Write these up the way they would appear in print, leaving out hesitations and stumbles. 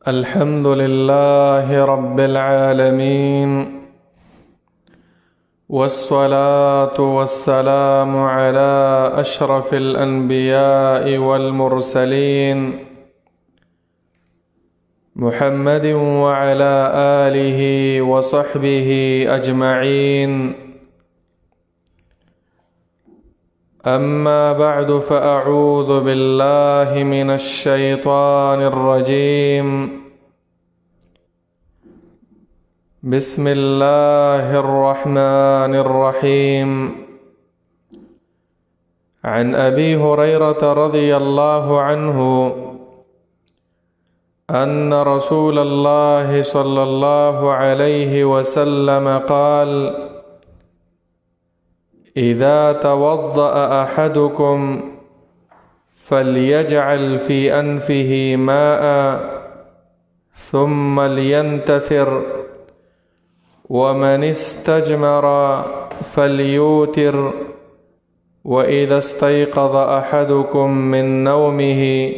الحمد لله رب العالمين، والصلاة والسلام على أشرف الأنبياء والمرسلين محمد وعلى آله وصحبه أجمعين. أما بعد، فأعوذ بالله من الشيطان الرجيم. بسم الله الرحمن الرحيم. عن أبي هريرة رضي الله عنه أن رسول الله صلى الله عليه وسلم قال: إذا توضأ أحدكم فليجعل في أنفه ماء ثم لينتثر، ومن استجمر فليوتر، وإذا استيقظ أحدكم من نومه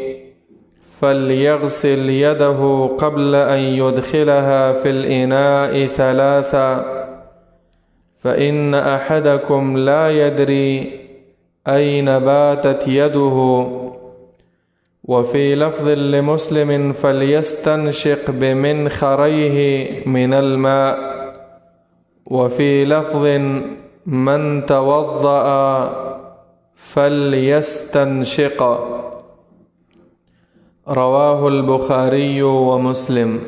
فليغسل يده قبل أن يدخلها في الإناء ثلاثا، فإن أحدكم لا يدري أين باتت يده. وفي لفظ لمسلم: فليستنشق بمنخريه من الماء. وفي لفظ: من توضأ فليستنشق. رواه البخاري ومسلم.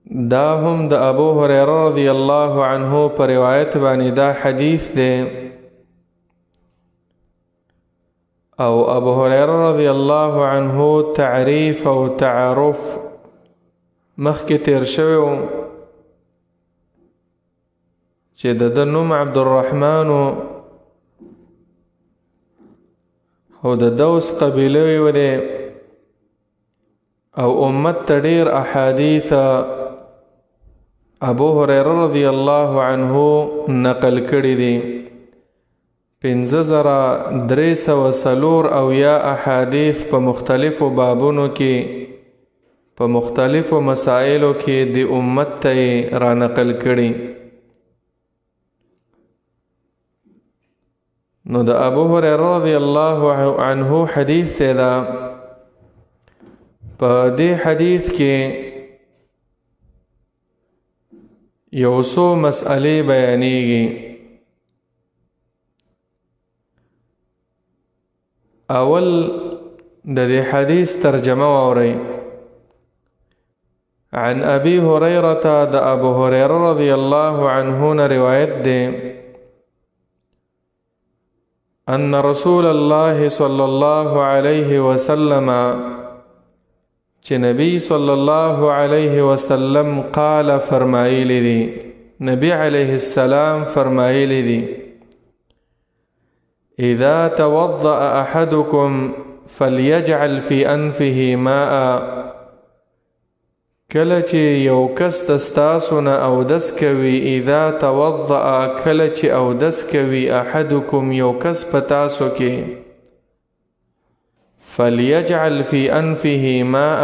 دا هم د ابو هريره رضی الله عنه پر روایت باندې دا حدیث دی، او ابو هريره رضی الله عنه تعریف او تعارف مخکې تیر شوی و چې د نوم عبدالرحمن او د دوس قبیله و دی، او امت ته ډیر احادیث ابو هريره رضی الله عنه نقل کړي دي. 5304 او یا احادیث په مختلفو بابونو کې په مختلفو مسائلو کې د امت ته را نقل کړي. نو د ابو هريره رضی الله عنه حدیث دا په دې حدیث کې یو څو مسئلې بیانېږي. اول د دې حدیث ترجمه واورئ. عن ابي هريره، د ابو هريره رضی الله عنه نه روایت ده، ان رسول الله صلی الله علیه وسلم، چې نبی صلی الله علیه وسلم قال فرمایلی دی، نبی علیه السلام فرمایلی دی: اذا توضأ احدكم فليجعل في انفه ماء. کله چې یو کس تاسو نه اودس کوي، اذا توضأ، کله چې اودس کوي، احدكم، یو کس په تاسو کې، فليجعل في انفه ماء،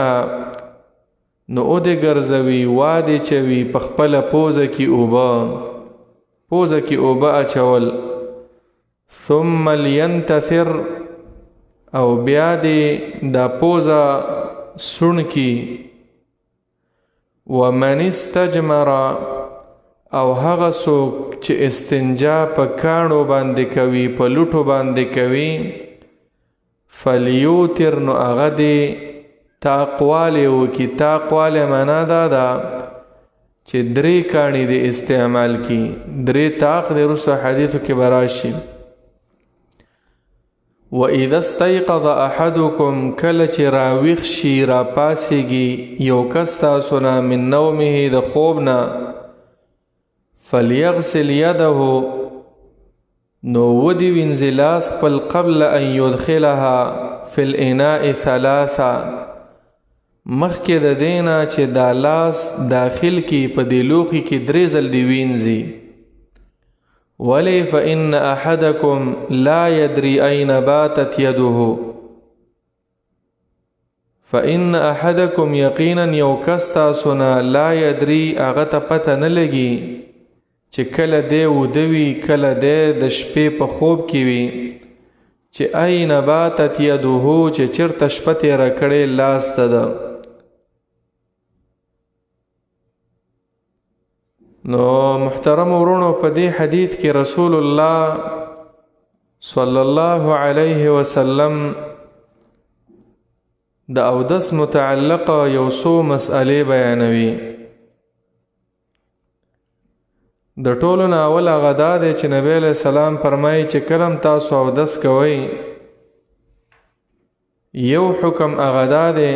نو او دې ګرځوي، وادې چوي په خپله پوزه کې اوبه اچول، ثم لينتثر، او بیا دې دا پوزه سون کی، ومن استجمر، او هغه څوک چې استنجا په کاڼو باندې کوي، په لوټو باندې کوي، فلیوتر، نو هغه دې تاقوالی وکي. تاقوالی معنا دا ده چې 3 کاڼي دې استعمال کی. 3 تاق دې رسو حدیثو کې براشي. وَإِذَا اسْتَيْقَظَ أَحَدُكُمْ، کله چې راویښ شي، را پاسېږي یو کس تاسو نه، من نومه، د خوب نه، فلیغسل یده، نو ودی وینځي لاس خپل، قبل ان يدخلها في الاناء ثلاثا، مخکې د دینا چې دا لاس داخل کی په دی لوښي کې 3 ځل دی وینځي. ولی فإن أحدكم لا يدري أين باتت يده، فإن أحدكم یقینا یو کس تاسو نه لا یدری هغه ته پته نه لګي چې کله دی وده وي کله دی د شپې په خوب کې وي چې أین باتت یده چې چېرته شپه تېره کړې لاس ته ده. نو محترم ورونو په دې حدیث کې رسول الله صلی الله علیه وسلم د اودس متعلق یو څو مسئلې بیانوي. د ټولو نه اول هغه دا دی چې نبی علیہ السلام فرمایي چې کله تاسو اودس کوئ یو حکم هغه دا دی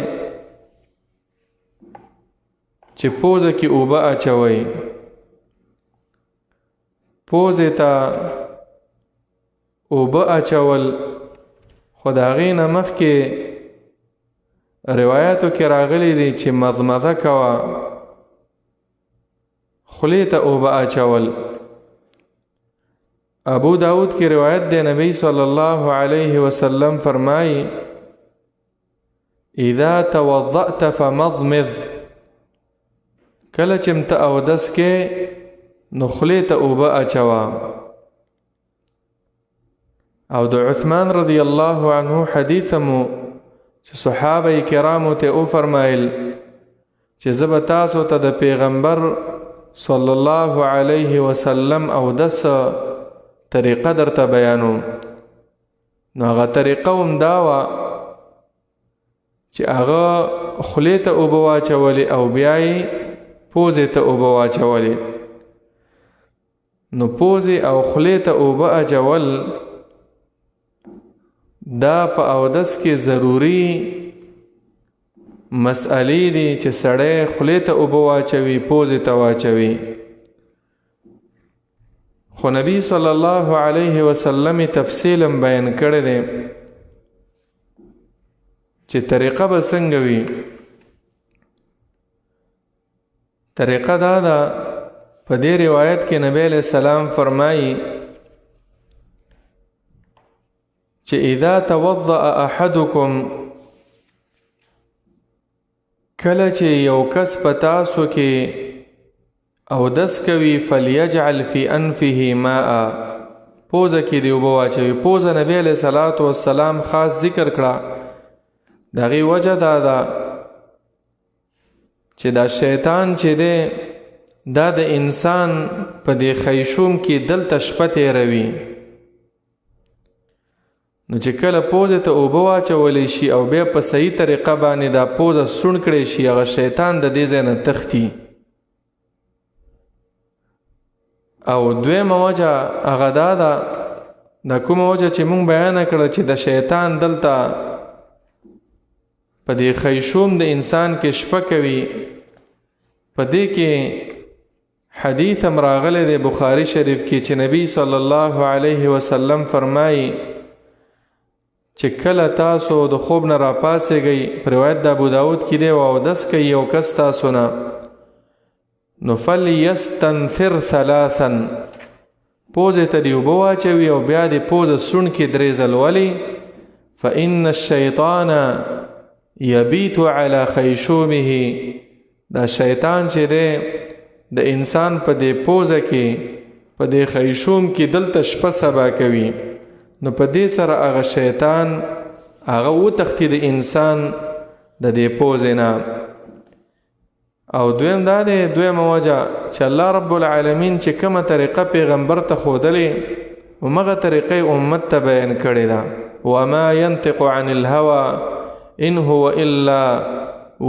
چې پوزه کې اوبه اچوئ. پوزې ته اوبه اچول خو د هغې نه مخکې روایاتو کې راغلی دی چې مضمضه کوه خولې ته اوبه اچول. ابو داود کې روایت دی نبی صلی الله علیه وسلم فرمایي اذا توضأت فمضمض کله چې ته اودس کې نو خولې ته اوبه اچوه. او د عثمان رضی الله عنه حدیث مو چې صحابه کرامو ته او فرمایل چې زه به تاسو ته د پیغمبر صلی الله علیه وسلم اودس طریقه درته بیانوم. نو هغه طریقه هم دا وه چې هغه خولې ته اوبه واچولې او بیا یې پوزې ته اوبه واچولې. نو پوزې او خولې ته اوبه اچول دا په اودس کې ضروری مسئلې دي چې سړی خولې ته اوبه واچوي پوزې ته واچوي. خو نبی صلی الله علیه وسلم تفصیلا بیان کړی دی چې طریقه به څنګه وي. طریقه دا ده په دې روایت کې نبی علیہ السلام فرمایي چې اذا توضأ احدکم کله چې یو کس په تاسو کې اودس کوي فلیجعل فی انفه ماء پوزه کې دی اوبه واچوي. پوزه نبی علیہ الصلوۃ والسلام خاص ذکر کړه د هغې وجه دا ده چې دا شیطان چې دی دا د انسان په دې خیشوم کې دلته شپه تېروي. نو چې کله پوزه ته اوبه واچولی شي او بیا په صحیح طریقه باندې دا پوزه سون کړی شي هغه شیطان د دې ځای نه تښتي. او دویمه وجه هغه دا ده دا کومه وجه چې مونږ بیانه کړه چې د شیطان دلته په دې خیشوم د انسان کې شپه کوي. په دې کې حدیث هم راغلی دی بخاری شریف کې چې نبی صلی الله علیه وسلم فرمایي چې کله تاسو د خوب نه راپاڅېږئ په روایت د ابو داود کې دی او اودس کوي یو کس تاسو نه نو فلیستنثر ثلاثا پوزې ته دې اوبه واچوي او بیا دې پوزه سون کې 3 ځل ولي فإن الشیطان یبیت علی خیشومه دا شیطان چې دی د انسان په دې پوزه کې په دې خیشوم کې دلته شپه سبا کوي. نو په دې سره هغه شیطان هغه وتښتي د انسان د دې پوزې نه. او دویم دا دی دویمه وجه چې الله رب العالمین چې کومه طریقه پیغمبر ته ښودلې همغه طریقه امت ته بیان کړې ده. وما ينطق عن الهوى ان هو الا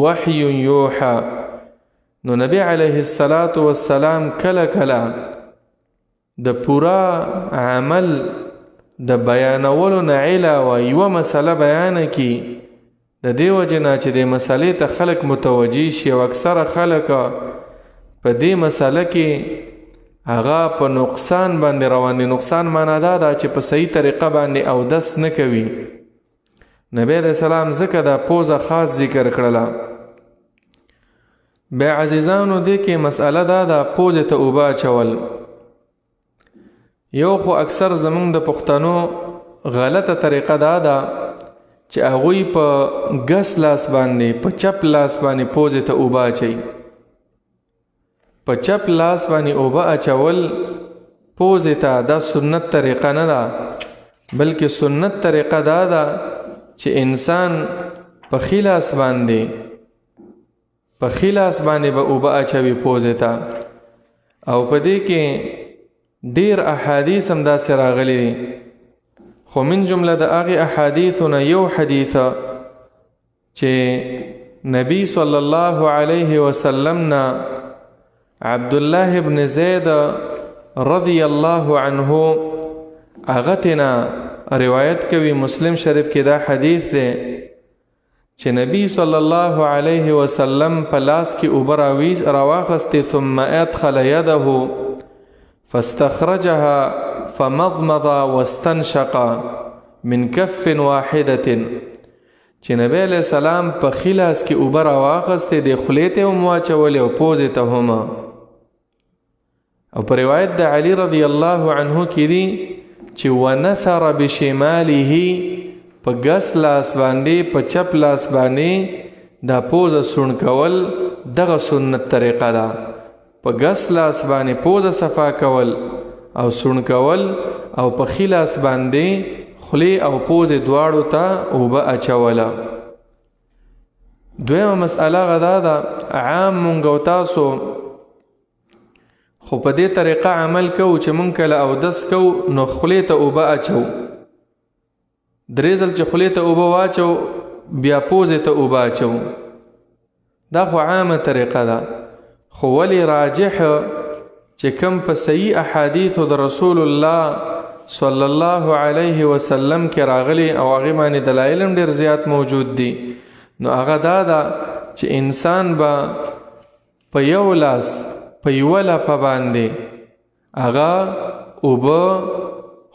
وحی یوحى. نو نبی علیه الصلاة والسلام کله کله د پورا عمل د بیانولو نه علاوه یوه مسله بیانه کی د دې وجې نه چې دې مسلې ته خلک متوجه شي او اکثره خلک په دې مسله کې هغه په نقصان باندې روان دي. نقصان معنا دا ده چې په صحیح طریقه باندې اودس نه کوي. نبی علیہ السلام ځکه دا پوزه خاص ذکر کړله. بیا عزیزانو دې کې مسئله دا ده پوزې ته اوبه اچول. یو خو اکثر زمونږ د پښتنو غلطه طریقه دا ده چې هغوی په ګس لاس باندې په چپ لاس باندې پوزې ته اوبه اچوي. په چپ لاس باندې اوبه اچول پوزې ته دا سنت طریقه نه ده، بلکې سنت طریقه دا ده چې انسان په ښي لاس باندې به اوبه اچوي پوزې ته. او په دې کې ډیر احادیث هم داسې راغلي دي، خو من جمله د هغې احادیثو نه یو حدیث چې نبی صلی الله علیه وسلم نه عبدالله ابن زید رضی الله عنه هغه ترنه روایت کوي. مسلم شریف کې دا حدیث دی چې نبی صلی الله علیه وسلم په لاس کې اوبه راواخستې، ثم ادخل یده فاستخرجها فمضمض واستنشق من کف واحدة. چې نبی علیہ السلام په ښي لاس کې اوبه راواخستې، د خولې ته هم واچولې او پوزې ته هم. او په روایت د علی رضی الله عنه کې دی چې ونثر بشماله، په ګس لاس باندې په چپ لاس باندې دا پوزه سون کول دغه سنت طریقه ده. په ګس لاس باندې پوزه صفا کول او سون کول، او په ښي لاس باندې خولې او پوزې دواړو ته اوبه اچوله. دویمه مسئله غدا ده، عام مونږ او تاسو خو په دې طریقه عمل کوو چې مونږ کله اودس کوو نو خولې ته اوبه اچو، درې ځل چې خولې ته اوبه واچو بیا پوزې ته اوبه اچو. دا خو عامه طریقه ده، خو ولی راجح چې کم په صحیح احادیثو د رسول الله صلی الله علیه وسلم کې راغلی او هغې باندې دلایل هم ډېر زیات موجود دي، نو هغه دا ده چې انسان به په یو لاس په یوه لپه باندې هغه اوبه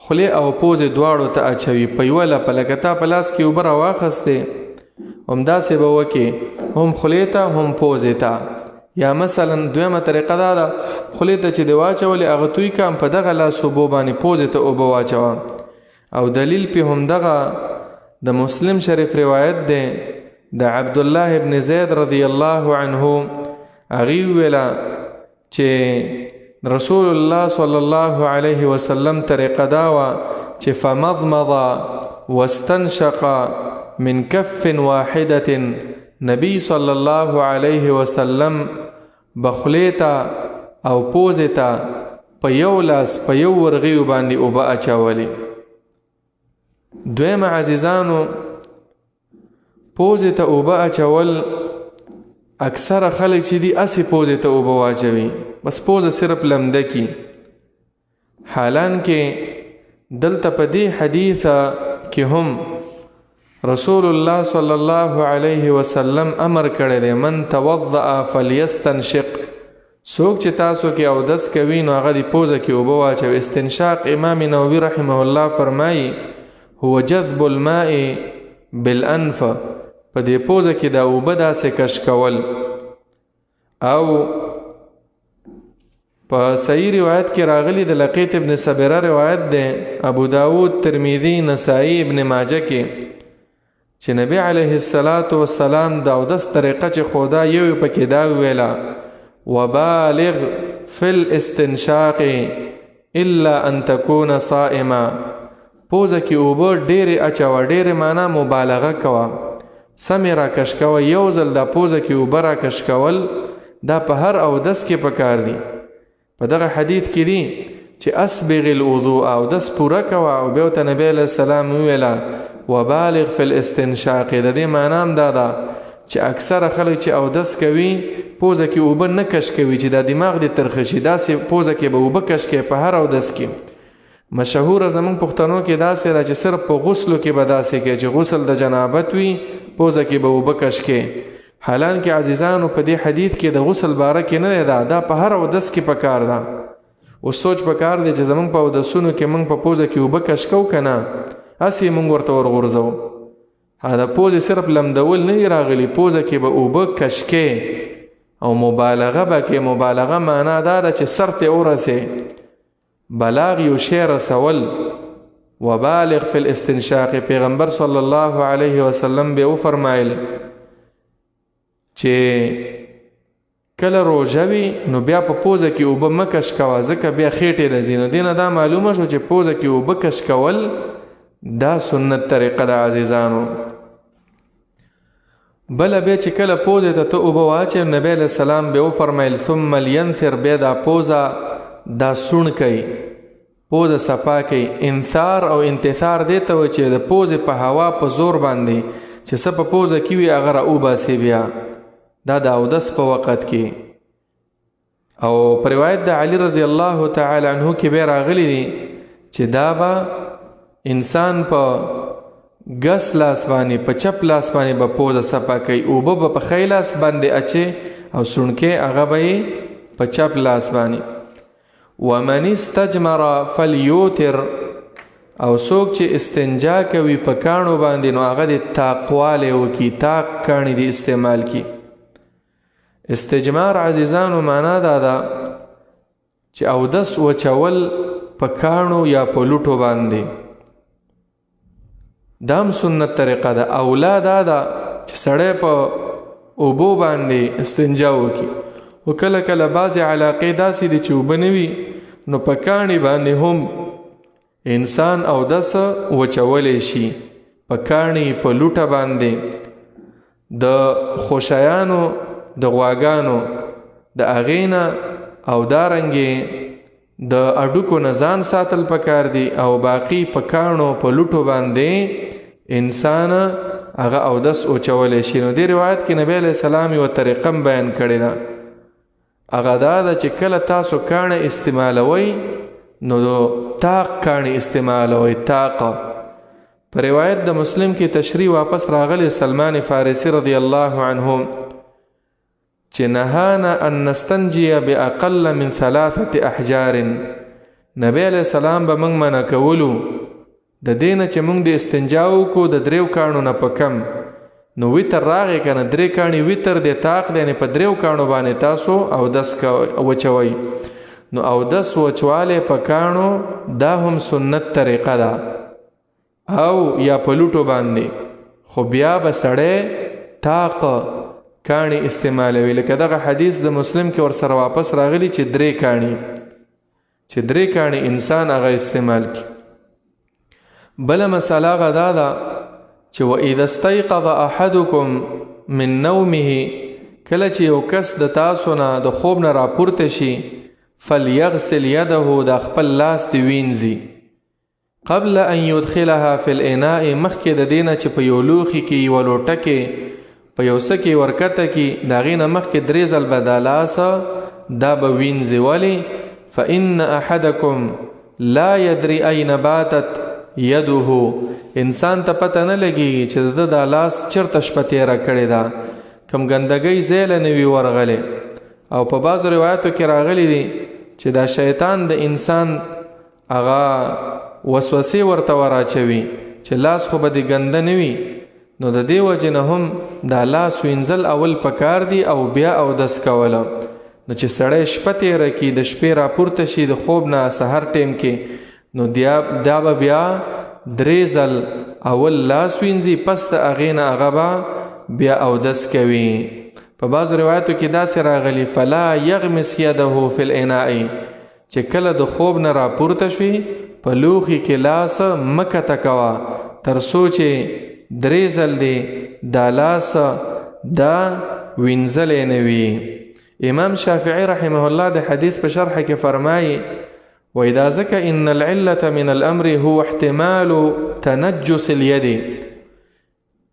خولې او پوزې دواړو ته اچوي په یوه لپه. لکه تا په لاس کې اوبه راواخستې، همداسې به وکې، هم خولې ته هم پوزې ته. یا مثلا دویمه طریقه دا ده، خولې ته چې دې واچولې هغه توی کم، په دغه لاس اوبو باندې پوزې ته اوبه واچوه. او دلیل پې همدغه د مسلم شریف روایت دی د عبدالله ابن زید رضی الله عنه. هغې وویله چې رسول الله صلی الله علیه وسلم طریقه دا وه چې فمضمض واستنشق من کف واحدة. نبی صلی الله علیه وسلم بخولې ته او پوزې ته په یو لاس په یو ورغیو باندې اوبه اچولې. دویم عزیزانو، پوزې ته اوبه اچول اکثره خلک چې دي اسی پوزې ته اوبه واچوي، بس پوزه صرف لمده کی. حالان کې دلته په دې حدیثه کې هم رسول الله صلی الله علیه وسلم امر کړی دی، من توضأ فلیستنشق. څوک چې تاسو کې اودس کوي نو هغه د پوزه کې اوبه واچوي. استنشاق امام نووي رحمه الله فرمایي هو جذب الماء بالانف، په دې پوزه کې دا اوبه داسې کش کول. او په صحیح روایت کې راغلی د لقیط ابن صبیره روایت دی، ابو داود، ترمذی، نسائی، ابن ماجه کې، چې نبی علیه السلام د اودس طریقه چې خودا یو پکې دا ویله وبالغ فی الاستنشاق الا ان تکون صائما. پوزه کې اوبه ډېرې اچوه، ډېرې معنا مبالغه کوه، سمې را کش کوه. یو ځل دا پوزه کې اوبه را کش کول دا په هر اودس کې پکار دي. په دغه حدیث کې دي چې اسبغ الوضوء، اودس پوره کوه. او بیا ورته نبی علیه السلام وویله وبالغ فی الاستنشاق. د دې معنا هم دا ده چې اکثره خلک چې اودس کوي پوزه کې اوبه نه کش کوي چې دا دماغ دې ترخه شي، داسې پوزه کې به اوبه کش کوي په هر اودس کې. مشهوره زمونږ پښتنو کې داسې ده چې صرف په غسلو کې به داسې کوي چې غسل د جنابت وي پوزه کې به اوبه کش کوي. حالان کې عزیزانو په دې حدیث کې د غسل باره کې نه ده، دا په هر اودس کې پکار ده. اوس سوچ پکار دی چې زمونږ په اودسونو کې مونږ په پوزه کې اوبه کش کوو که نه، هسې مونږ ورته ورغورځو. دا پوزې صرف لمدول نه راغلی، پوزه کې به اوبه کش کې او مبالغه به کې. مبالغه معنا دا ده چې سر ته ورسې، بلاغ یو شی رسول، وبالغ فی الاستنشاق. پیغمبر صلی الله علیه وسلم به وفرمایل چې کله روژه وي نو بیا په پوزه کې اوبه مه کش کوه، ځکه بیا خېټې راځي. نو دې نه دا معلومه شو چې پوزه کې اوبه کش کول دا سنت طریقه ده عزیزانو. بله بیا چې کله پوزې ته ته اوبه واچې، نبی علیه السلام به وفرمیل ثم لینثر، بیا دا پوزه دا سوڼ کوي، پوزه صفا کوي. انثار او انتثار دې ته وایي چې د پوزې په هوا په زور باندې چې څه په پوزه کې وي هغه راوباسي. بیا دا د اودس په وخت کې. او په روایت د علی رضی الله تعالی عنه کې به راغلی دی چې دا به انسان په ګس لاس باندې په چپ لاس باندې به پوزه صفا کوي، اوبه به په ښی لاس باندې اچي او سونډکې هغه به یې په چپ لاس باندې. ومن استجمر فلیوتر، او څوک چې استنجا کوي په کاڼو باندې نو هغه د تاقوالی وکړي، تاق کاڼي دې استعمال کړي. استجمار عزیزانو معنا دا ده چې اودس وچول په کاڼو یا په لوټو باندې، دام سنت طریقه ده. اولا دا ده چې سړی په اوبو باندې استنجا وکړي. و کله کله بعضې علاقې داسې دي چې اوبه نه وي نو په کاڼي باندې هم انسان اودس وچولی شي، په کاڼي په لوټه باندې. د خوشیانو د غواګانو د هغې نه او دارنګې د اډوکو نه ځان ساتل پکار دي، او باقي په کاڼو په لوټو باندې انسان هغه اودس وچولی شي. نو دې روایت کې نبی علیه السلام یوه طریقه بیان کړې ده، هغه دا ده چې کله تاسو کاڼه استعمالوئ نو تاق کاڼي استعمالوئ، تاقه. په روایت د مسلم کې تشریح واپس راغلی سلمان فارسی رضی الله عنه چې نهانا ان نستنجی باقل من 3 احجار. نبی علیہ السلام به موږ منع کولو د دې نه چې موږ د استنجا وکړو د 3 کاڼو نه په کم. نو ویتر راغی که نه 3 کاڼي ویتر د تاق دی، یعنې په 3 کاڼو باندې تاسو اودس وچوئ. نو اودس وچوالی په کاڼو دا هم سنت طریقه ده، او یا په لوټو باندې. خو بیا به سړی تاق کاڼي استعمالوي، لکه دغه حدیث د مسلم کې ورسره واپس راغلی چې 3 کاڼي چې 3 کاڼي انسان هغه استعمال کی. بله مسله هغه دا ده چې واذا استيقظ احدكم من نومه، کله چې یو کس د تاسو نه د خوب نه راپورته شي، فليغسل يده، د خپل لاس دی وینځي، قبل ان يدخلها في الاناء، مخکې د دې نه چې په یو لوښي کې یوه لوټه کې په یو څه کې ورکته کې د هغې نه مخکې 3 ځل به دا لاسه دا به وینځي. ولې؟ فإن أحدكم لا يدري أين باتت يده، انسان ته پته نه لګېږي چې د دا لاس چېرته شپه تېره کړې ده، کوم ګندګۍ ځای له نه وي ورغلی. او په بعضو روایاتو کې راغلی دي چې دا شیطان د انسان هغه وسوسې ورته وراچوي چې لاس خو به دې ګنده نه وي. نو د دې وجې نه هم دا لاس وینځل اول پکار دي او بیا اودس کوله. نو چې سړی شپه تېره کړي، د شپې راپورته شي د خوب نه سحر ټیم کې، نو دا به بیا 3 ځل اول لاس وینځي، پس د هغې نه هغه به بیا اودس کوي. په بعضو روایتو کې داسې راغلي فلا یغمس یده فی الاناء، چې کله د خوب نه راپورته شوي په لوښي کې لاس مه کته کوه تر څو چې 3 ځل دی دا لاس دا وینځلی نه وي. امام شافعی رحمه الله د حدیث په شرح کې فرمایي وإذا ذكر إن العلة من الأمر هو احتمال تنجس اليد.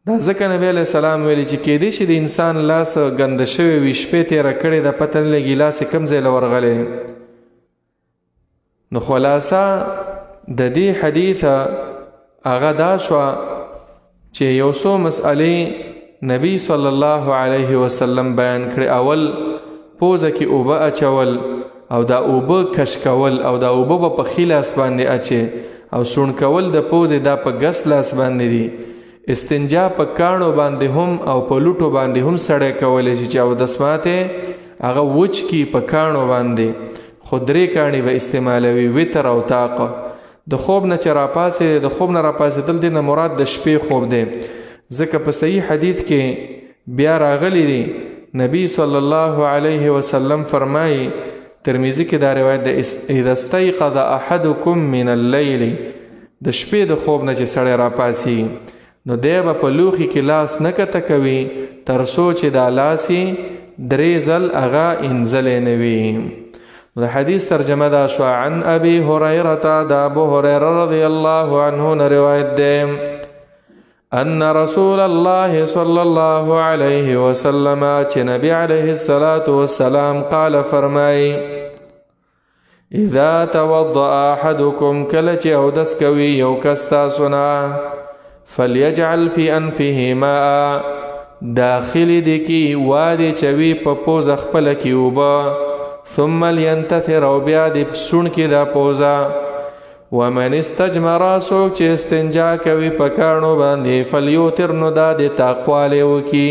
دا ځکه نبی علیہ السلام ویلي چې کېدی شي د انسان لاس ګنده شوی وي، شپې تېره کړې ده، پته نه لګي لاس یې کوم ځای له ورغلی. نو خلاصه د دې حدیثه هغه دا شوه چې یو څو مسئلې نبی صلی الله علیه وسلم بیان کړي. اول پوزه کې اوبه اچول او دا اوبه کش کول، او دا اوبه به په ښي لاس باندې اچي، او سوڼ کول د پوزې دا په ګس لاس باندې دي. استنجا په کاڼو باندې هم او په لوټو باندې هم سړی کولی شي چې اودس ماتی هغه وچ کی په کاڼو باندې، خو 3 کاڼي به استعمالوي، وتر او طاقه. د خوب نه چې راپاسې د خوب نه راپاسېدل دی نه مراد د شپې خوب دی ځکه په صحیح حدیث کې بیا راغلی دی نبی صلی الله علیه وسلم فرمایي ترمذی کې دا روایت د اذا استيقظ احدكم من الليل د شپې د خوب نه چې سړی راپاسي نو دی به په لوښي کې لاس نه کته کوي تر څو چې دا لاس یې 3 ځل هغه انځلی نه وي د حدیث ترجمه دا شو عن ابي هريره د ابو هريره رضی الله عنه نه روایت دی ان رسول الله صلی الله علیه وسلم چې نبی علیه الصلاة والسلام قال فرمای اذا توضأ احدكم کله چې اودس کوي یو کس تاسو نه فليجعل في انفه ماء داخل دی کی وادي چوي په پوزه خپل کی وبا ثم لينتثر او بیا دی سون کی دا پوزه ومن استجمر سوک چې استنجا کوي په کانو باندې فليوتر نو دا د تقواله وکي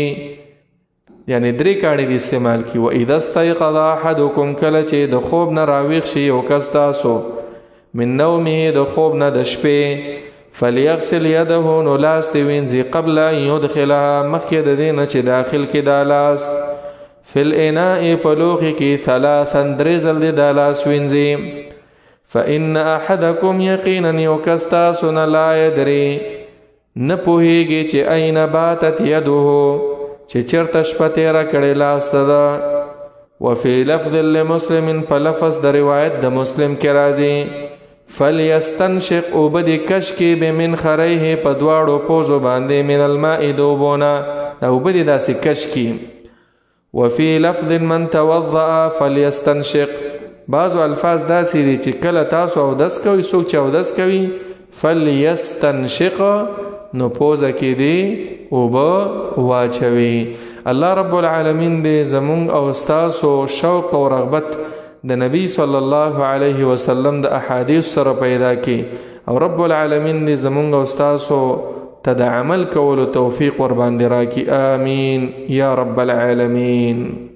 یعنی 3 کاڼي د استعمال کی و اذا استيقظ احدكم کله چې د خوب نه راویښ شي یو کس تاسو من نومه د خوب نه د شپې فليغسل يده نو لاس دی وینځي قبل ان يدخلها مخکې د دې نه چې داخل کې دا لاس فی الاناء په لوښي کې 3 ځل دی دا لاس وینځي فإن احدكم یقینا یو کس تاسو نه لا یدري نه پوهیږي چې اين باتت يده چې چرته شپه تیره کړې لاس ته ده وفي لفظ لمسلم په لفظ د روایت د مسلم کې راځي فلیستنشق اوبه د کش کې به من خریه په دواړو پوزو باندې من الماء د اوبونه دا اوبه د داسې کش کې وفي لفظ من توضأ فلیستنشق بعضو الفاظ داسې دي چې کله تاسو اودس کوئ څوک چې اودس کوي فلیستنشق نو پوزه کې دی اوبه واچوي الله رب العالمین دې زمونږ او ستاسو شوق او رغبت د نبی صلی الله علیه وسلم د احادیث سره پیدا کی او رب العالمین دې زمونږ او ستاسو ته د عمل کولو توفیق ور باندې راکړي آمین یا رب العالمین.